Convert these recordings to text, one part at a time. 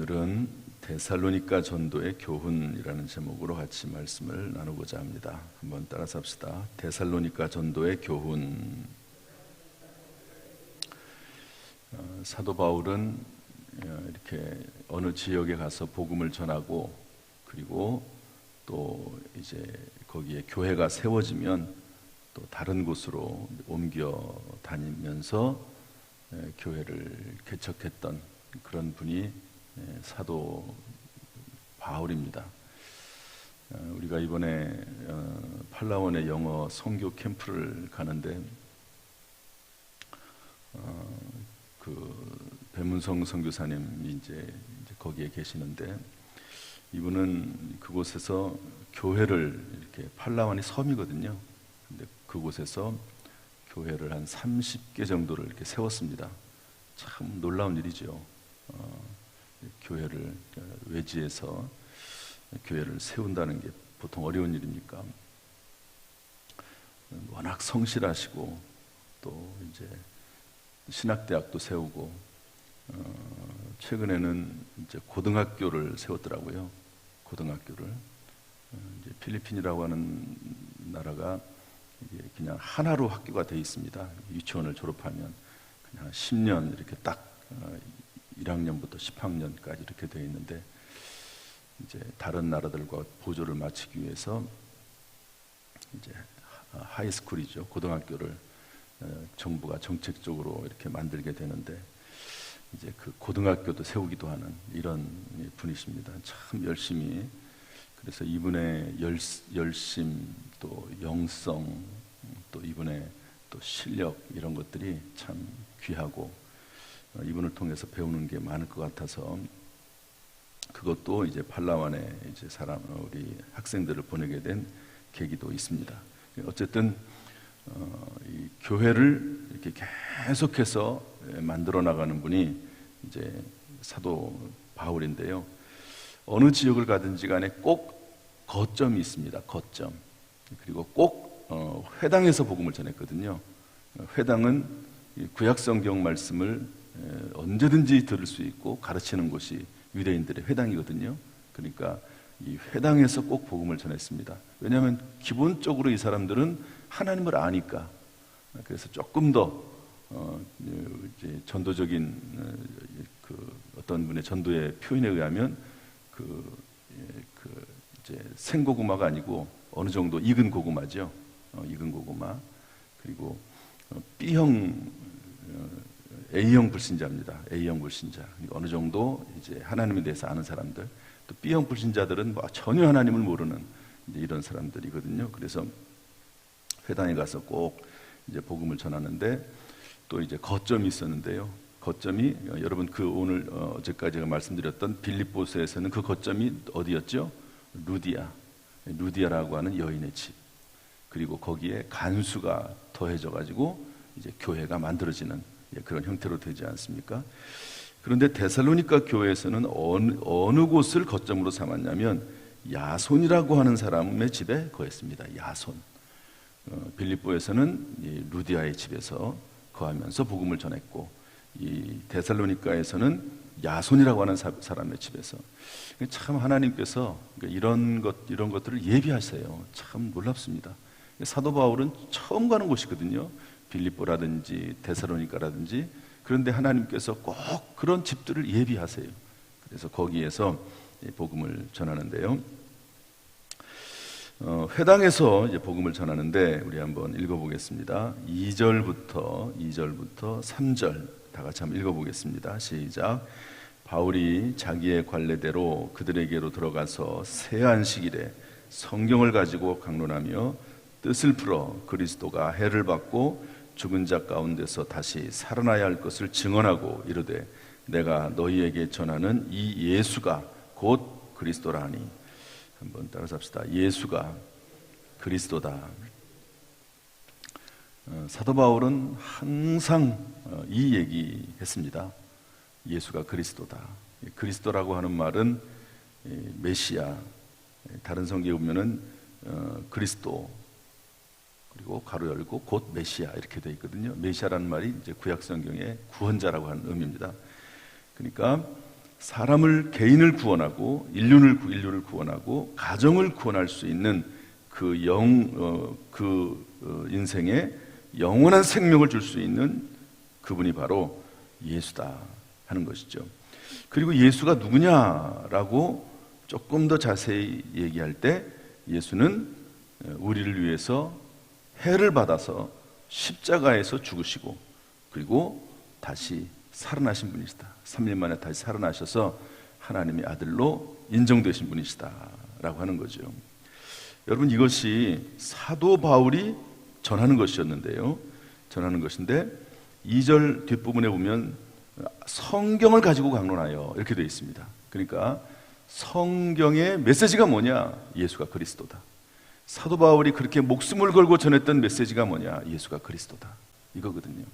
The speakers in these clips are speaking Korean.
오늘은 데살로니가 전도의 교훈이라는 제목으로 같이 말씀을 나누고자 합니다. 한번 따라서 합시다. 데살로니가 전도의 교훈. 사도 바울은 이렇게 어느 지역에 가서 복음을 전하고, 그리고 또 이제 거기에 교회가 세워지면 또 다른 곳으로 옮겨 다니면서 교회를 개척했던 그런 분이 사도 바울입니다. 우리가 이번에 팔라원의 영어 선교 캠프를 가는데 그 배문성 선교사님이 이제 거기에 계시는데, 이분은 그곳에서 교회를, 이렇게 팔라완이 섬이거든요. 근데 그곳에서 교회를 한 30개 정도를 이렇게 세웠습니다. 참 놀라운 일이죠. 교회를 외지에서 교회를 세운다는 게 보통 어려운 일입니까? 워낙 성실하시고, 또 이제 신학대학도 세우고, 최근에는 이제 고등학교를 세웠더라고요. 고등학교를. 이제 필리핀이라고 하는 나라가 이게 그냥 하나로 학교가 돼 있습니다. 유치원을 졸업하면 그냥 10년 이렇게 딱 1학년부터 10학년까지 이렇게 돼 있는데, 이제 다른 나라들과 보조를 맞추기 위해서 이제 하이스쿨이죠, 고등학교를 정부가 정책적으로 이렇게 만들게 되는데, 이제 그 고등학교도 세우기도 하는 이런 분이십니다. 참 열심히. 그래서 이분의 열심, 또 영성, 또 이분의 또 실력, 이런 것들이 참 귀하고, 이분을 통해서 배우는 게 많을 것 같아서, 그것도 이제 팔라완에 이제 우리 학생들을 보내게 된 계기도 있습니다. 어쨌든 이 교회를 이렇게 계속해서 만들어 나가는 분이 이제 사도 바울인데요. 어느 지역을 가든지 간에 꼭 거점이 있습니다. 거점. 그리고 꼭 회당에서 복음을 전했거든요. 회당은 구약 성경 말씀을 언제든지 들을 수 있고 가르치는 곳이 유대인들의 회당이거든요. 그러니까 이 회당에서 꼭 복음을 전했습니다. 왜냐하면 기본적으로 이 사람들은 하나님을 아니까. 그래서 조금 더 이제 전도적인 어떤 분의 전도의 표현에 의하면 이제 생고구마가 아니고 어느 정도 익은 고구마죠. 익은 고구마. 그리고 B형 A형 불신자입니다. A형 불신자. 어느 정도 이제 하나님에 대해서 아는 사람들. 또 B형 불신자들은 전혀 하나님을 모르는 이제 이런 사람들이거든요. 그래서 회당에 가서 꼭 이제 복음을 전하는데, 또 이제 거점이 있었는데요. 거점이 여러분 오늘 어제까지 제가 말씀드렸던 빌립보서에서는 그 거점이 어디였죠? 루디아라고 하는 여인의 집. 그리고 거기에 간수가 더해져 가지고 이제 교회가 만들어지는 그런 형태로 되지 않습니까? 그런데 데살로니가 교회에서는 어느 곳을 거점으로 삼았냐면 야손이라고 하는 사람의 집에 거했습니다. 야손. 빌립보에서는 루디아의 집에서 거하면서 복음을 전했고, 이 데살로니가에서는 야손이라고 하는 사람의 집에서. 참 하나님께서 이런 것들을 예비하세요. 참 놀랍습니다. 사도 바울은 처음 가는 곳이거든요. 빌립보라든지 데살로니가라든지. 그런데 하나님께서 꼭 그런 집들을 예비하세요. 그래서 거기에서 복음을 전하는데요. 회당에서 이제 복음을 전하는데, 우리 한번 읽어보겠습니다. 2절부터 3절 다 같이 한번 읽어보겠습니다. 시작. 바울이 자기의 관례대로 그들에게로 들어가서 새 안식일에 성경을 가지고 강론하며 뜻을 풀어 그리스도가 해를 받고 죽은 자 가운데서 다시 살아나야 할 것을 증언하고 이르되, 내가 너희에게 전하는 이 예수가 곧 그리스도라니. 한번 따라서 합시다. 예수가 그리스도다. 사도 바울은 항상 이 얘기했습니다. 예수가 그리스도다. 그리스도라고 하는 말은 메시아, 다른 성경에 보면은 그리스도, 그리고 가로 열고 곧 메시아 이렇게 되어 있거든요. 메시아라는 말이 이제 구약 성경의 구원자라고 하는 의미입니다. 그러니까 사람을, 개인을 구원하고 인류를 구원하고 가정을 구원할 수 있는 그 인생에 영원한 생명을 줄 수 있는 그분이 바로 예수다 하는 것이죠. 그리고 예수가 누구냐라고 조금 더 자세히 얘기할 때 예수는 우리를 위해서 해를 받아서 십자가에서 죽으시고 그리고 다시 살아나신 분이시다. 3일 만에 다시 살아나셔서 하나님의 아들로 인정되신 분이시다 라고 하는 거죠. 여러분, 이것이 사도 바울이 전하는 것이었는데요. 전하는 것인데 2절 뒷부분에 보면 성경을 가지고 강론하여 이렇게 되어 있습니다. 그러니까 성경의 메시지가 뭐냐? 예수가 그리스도다. 사도 바울이 그렇게 목숨을 걸고 전했던 메시지가 뭐냐? 예수가 그리스도다. 이거거든요.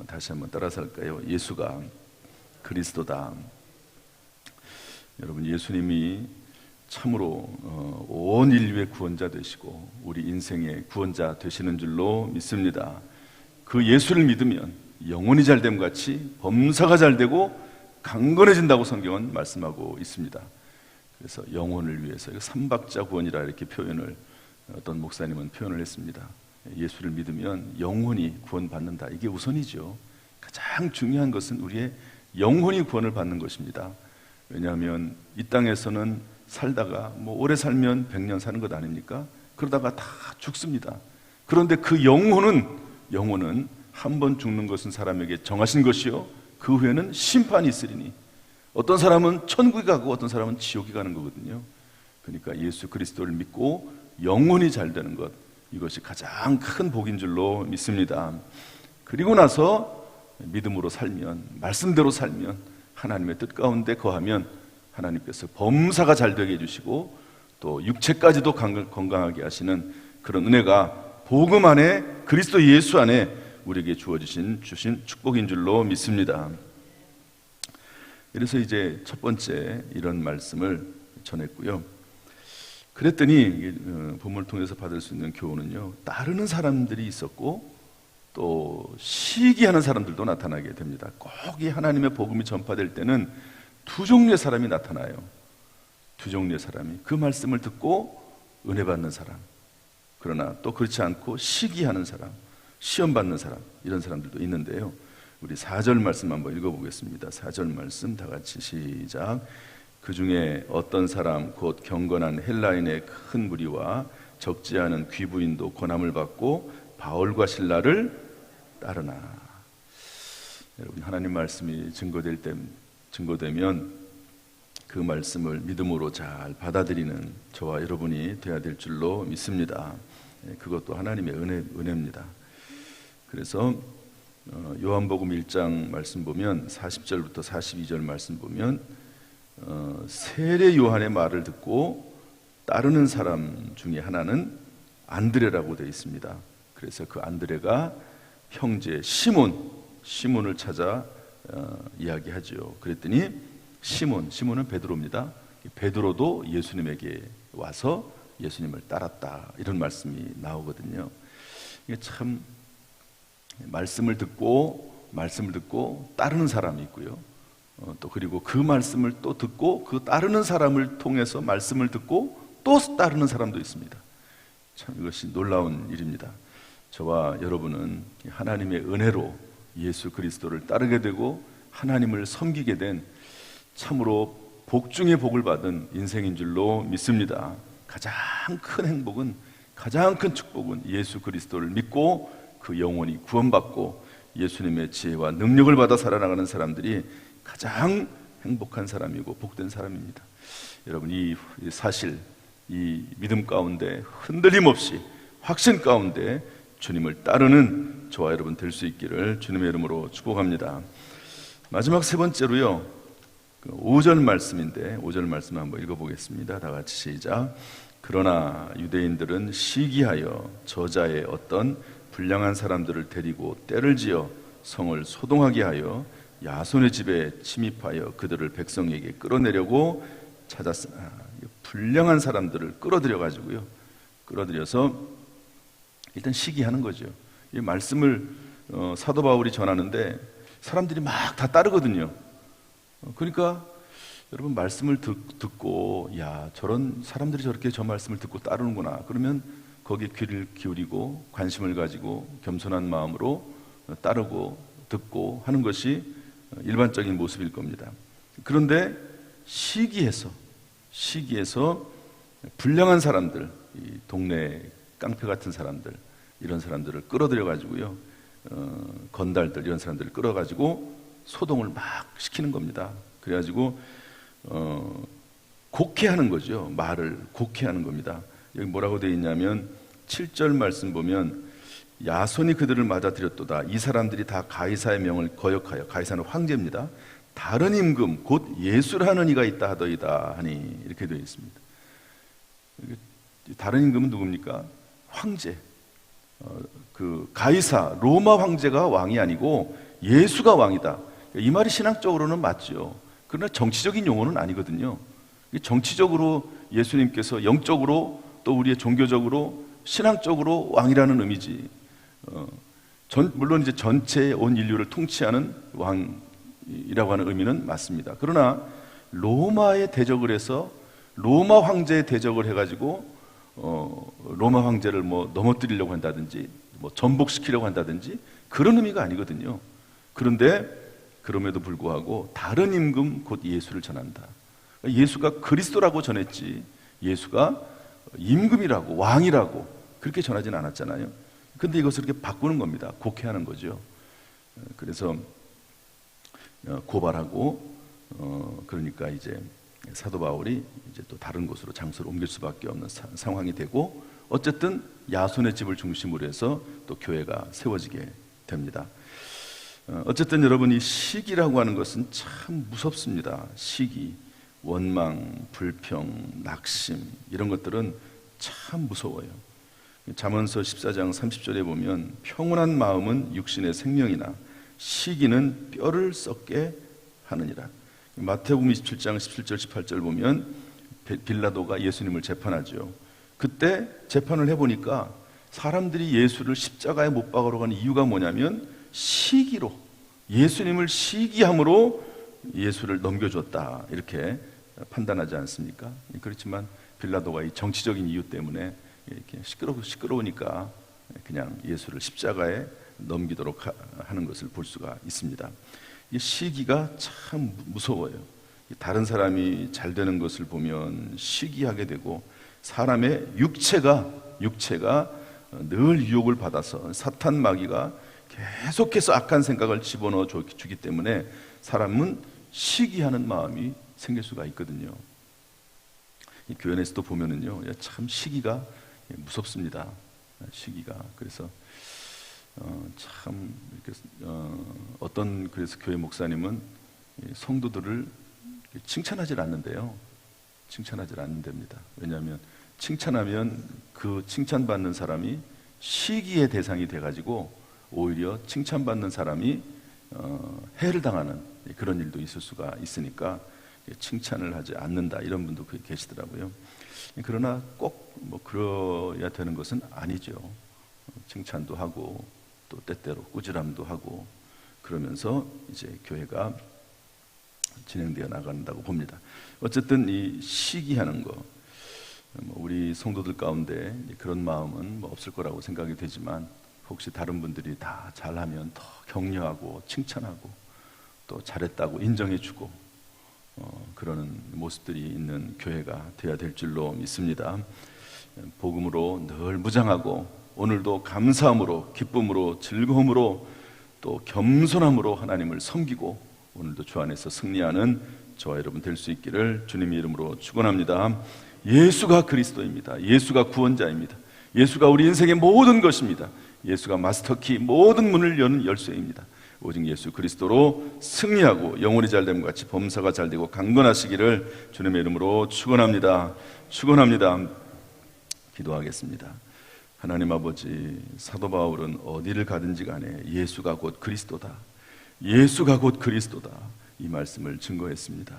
다시 한번 따라서 할까요? 예수가 그리스도다. 여러분, 예수님이 참으로 온 인류의 구원자 되시고 우리 인생의 구원자 되시는 줄로 믿습니다. 그 예수를 믿으면 영혼이 잘됨 같이 범사가 잘되고 강건해진다고 성경은 말씀하고 있습니다. 그래서 영혼을 위해서 삼박자 구원이라 이렇게 표현을 어떤 목사님은 표현을 했습니다. 예수를 믿으면 영혼이 구원받는다. 이게 우선이죠. 가장 중요한 것은 우리의 영혼이 구원을 받는 것입니다. 왜냐하면 이 땅에서는 살다가 오래 살면 100년 사는 것 아닙니까? 그러다가 다 죽습니다. 그런데 그 영혼은 한 번 죽는 것은 사람에게 정하신 것이요 그 후에는 심판이 있으리니 어떤 사람은 천국에 가고 어떤 사람은 지옥에 가는 거거든요. 그러니까 예수 그리스도를 믿고 영혼이 잘 되는 것, 이것이 가장 큰 복인 줄로 믿습니다. 그리고 나서 믿음으로 살면, 말씀대로 살면, 하나님의 뜻 가운데 거하면 하나님께서 범사가 잘 되게 해주시고 또 육체까지도 건강하게 하시는 그런 은혜가 복음 안에, 그리스도 예수 안에 우리에게 주신 축복인 줄로 믿습니다. 그래서 이제 첫 번째 이런 말씀을 전했고요. 그랬더니 본문을 통해서 받을 수 있는 교훈은요, 따르는 사람들이 있었고 또 시기하는 사람들도 나타나게 됩니다. 꼭 이 하나님의 복음이 전파될 때는 두 종류의 사람이 나타나요. 두 종류의 사람이 그 말씀을 듣고 은혜 받는 사람, 그러나 또 그렇지 않고 시기하는 사람, 시험 받는 사람, 이런 사람들도 있는데요. 우리 4절 말씀 한번 읽어보겠습니다. 4절 말씀 다 같이 시작. 그 중에 어떤 사람 곧 경건한 헬라인의 큰 무리와 적지 않은 귀부인도 고난을 받고 바울과 실라를 따르나. 여러분, 하나님 말씀이 증거되면 그 말씀을 믿음으로 잘 받아들이는 저와 여러분이 되어야 될 줄로 믿습니다. 그것도 하나님의 은혜입니다. 그래서 요한복음 1장 말씀 보면 40절부터 42절 말씀 보면 세례 요한의 말을 듣고 따르는 사람 중에 하나는 안드레라고 되어 있습니다. 그래서 그 안드레가 형제 시몬을 찾아 이야기하죠. 그랬더니 시몬은 베드로입니다. 베드로도 예수님에게 와서 예수님을 따랐다, 이런 말씀이 나오거든요. 이게 참 말씀을 듣고 따르는 사람이 있고요. 또 그리고 그 말씀을 또 듣고 그 따르는 사람을 통해서 말씀을 듣고 또 따르는 사람도 있습니다. 참 이것이 놀라운 일입니다. 저와 여러분은 하나님의 은혜로 예수 그리스도를 따르게 되고 하나님을 섬기게 된 참으로 복 중에 복을 받은 인생인 줄로 믿습니다. 가장 큰 행복은, 가장 큰 축복은 예수 그리스도를 믿고 그 영혼이 구원받고 예수님의 지혜와 능력을 받아 살아나가는 사람들이 가장 행복한 사람이고 복된 사람입니다. 여러분, 이 사실, 이 믿음 가운데 흔들림 없이 확신 가운데 주님을 따르는 저와 여러분 될 수 있기를 주님의 이름으로 축복합니다. 마지막 세 번째로요, 5절 말씀인데 5절 말씀 한번 읽어보겠습니다. 다 같이 시작. 그러나 유대인들은 시기하여 저자의 어떤 불량한 사람들을 데리고 때를 지어 성을 소동하게 하여 야손의 집에 침입하여 그들을 백성에게 끌어내려고 찾았으나, 불량한 사람들을 끌어들여서 일단 시기하는 거죠. 이 말씀을 사도 바울이 전하는데 사람들이 막 다 따르거든요. 그러니까 여러분 말씀을 듣고 야 저런 사람들이 저렇게 저 말씀을 듣고 따르는구나. 그러면 거기에 귀를 기울이고 관심을 가지고 겸손한 마음으로 따르고 듣고 하는 것이 일반적인 모습일 겁니다. 그런데 시기에서 불량한 사람들, 이 동네 깡패 같은 사람들, 이런 사람들을 끌어들여 가지고요, 건달들 이런 사람들을 끌어가지고 소동을 막 시키는 겁니다. 그래가지고 곡해하는 거죠. 말을 곡해하는 겁니다. 여기 뭐라고 되어 있냐면 7절 말씀 보면 야손이 그들을 맞아들였도다. 이 사람들이 다 가이사의 명을 거역하여, 가이사는 황제입니다. 다른 임금 곧 예수라는 이가 있다 하더이다 하니, 이렇게 되어 있습니다. 다른 임금은 누굽니까? 황제. 그 가이사 로마 황제가 왕이 아니고 예수가 왕이다. 이 말이 신학적으로는 맞죠. 그러나 정치적인 용어는 아니거든요. 정치적으로 예수님께서 영적으로 또 우리의 종교적으로 신앙적으로 왕이라는 의미지. 물론 이제 전체 온 인류를 통치하는 왕이라고 하는 의미는 맞습니다. 그러나 로마에 대적을 해서 로마 황제에 대적을 해가지고 로마 황제를 뭐 넘어뜨리려고 한다든지 뭐 전복시키려고 한다든지 그런 의미가 아니거든요. 그런데 그럼에도 불구하고 다른 임금 곧 예수를 전한다. 예수가 그리스도라고 전했지 예수가 임금이라고 왕이라고 그렇게 전하진 않았잖아요. 근데 이것을 이렇게 바꾸는 겁니다. 곡해하는 거죠. 그래서 고발하고 그러니까 이제 사도 바울이 이제 또 다른 곳으로 장소를 옮길 수밖에 없는 상황이 되고, 어쨌든 야손의 집을 중심으로 해서 또 교회가 세워지게 됩니다. 어쨌든 여러분, 이 시기라고 하는 것은 참 무섭습니다. 시기, 원망, 불평, 낙심 이런 것들은 참 무서워요. 잠언서 14장 30절에 보면 평온한 마음은 육신의 생명이나 시기는 뼈를 썩게 하느니라. 마태복음 27장 17절 18절 보면 빌라도가 예수님을 재판하죠. 그때 재판을 해보니까 사람들이 예수를 십자가에 못 박으러 가는 이유가 뭐냐면 시기로, 예수님을 시기함으로 예수를 넘겨줬다, 이렇게 판단하지 않습니까? 그렇지만 빌라도가 이 정치적인 이유 때문에 이렇게 시끄러우니까 그냥 예수를 십자가에 넘기도록 하는 것을 볼 수가 있습니다. 이 시기가 참 무서워요. 다른 사람이 잘 되는 것을 보면 시기하게 되고, 사람의 육체가 늘 유혹을 받아서 사탄 마귀가 계속해서 악한 생각을 집어넣어 주기 때문에 사람은 시기하는 마음이 생길 수가 있거든요. 이 교연에서도 보면은요, 참 시기가 무섭습니다. 시기가. 그래서 참 이렇게 어떤 그래서 교회 목사님은 성도들을 칭찬하지 않는데요. 칭찬하지 않는답니다. 왜냐하면 칭찬하면 그 칭찬받는 사람이 시기의 대상이 돼가지고 오히려 칭찬받는 사람이 해를 당하는 그런 일도 있을 수가 있으니까 칭찬을 하지 않는다, 이런 분도 계시더라고요. 그러나 꼭 뭐 그래야 되는 것은 아니죠. 칭찬도 하고 또 때때로 꾸지람도 하고 그러면서 이제 교회가 진행되어 나간다고 봅니다. 어쨌든 이 시기하는 거, 우리 성도들 가운데 그런 마음은 뭐 없을 거라고 생각이 되지만, 혹시 다른 분들이 다 잘하면 더 격려하고 칭찬하고 또 잘했다고 인정해주고 그러는 모습들이 있는 교회가 되어야 될 줄로 믿습니다. 복음으로 늘 무장하고 오늘도 감사함으로, 기쁨으로, 즐거움으로 또 겸손함으로 하나님을 섬기고 오늘도 주 안에서 승리하는 저와 여러분 될 수 있기를 주님의 이름으로 축원합니다. 예수가 그리스도입니다. 예수가 구원자입니다. 예수가 우리 인생의 모든 것입니다. 예수가 마스터키, 모든 문을 여는 열쇠입니다. 오직 예수 그리스도로 승리하고 영혼이 잘됨과 같이 범사가 잘되고 강건하시기를 주님의 이름으로 축원합니다. 기도하겠습니다. 하나님 아버지, 사도 바울은 어디를 가든지 간에 예수가 곧 그리스도다, 예수가 곧 그리스도다, 이 말씀을 증거했습니다.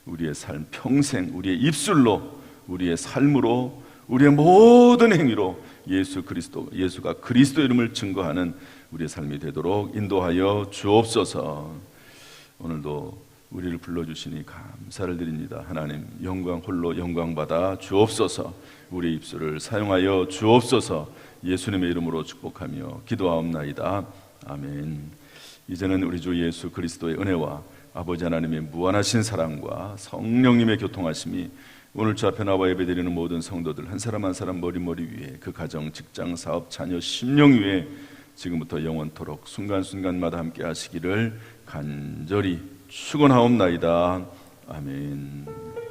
우리의 삶 평생, 우리의 입술로, 우리의 삶으로, 우리의 모든 행위로 예수가 그리스도 이름을 증거하는 우리의 삶이 되도록 인도하여 주옵소서. 오늘도 우리를 불러주시니 감사를 드립니다. 하나님, 영광 홀로 영광 받아 주옵소서. 우리 입술을 사용하여 주옵소서. 예수님의 이름으로 축복하며 기도하옵나이다. 아멘. 이제는 우리 주 예수 그리스도의 은혜와 아버지 하나님의 무한하신 사랑과 성령님의 교통하심이 오늘 주 앞에 나와 예배드리는 모든 성도들 한 사람 한 사람 머리 위에, 그 가정, 직장, 사업, 자녀, 심령 위에 지금부터 영원토록 순간순간마다 함께 하시기를 간절히 축원하옵나이다. 아멘.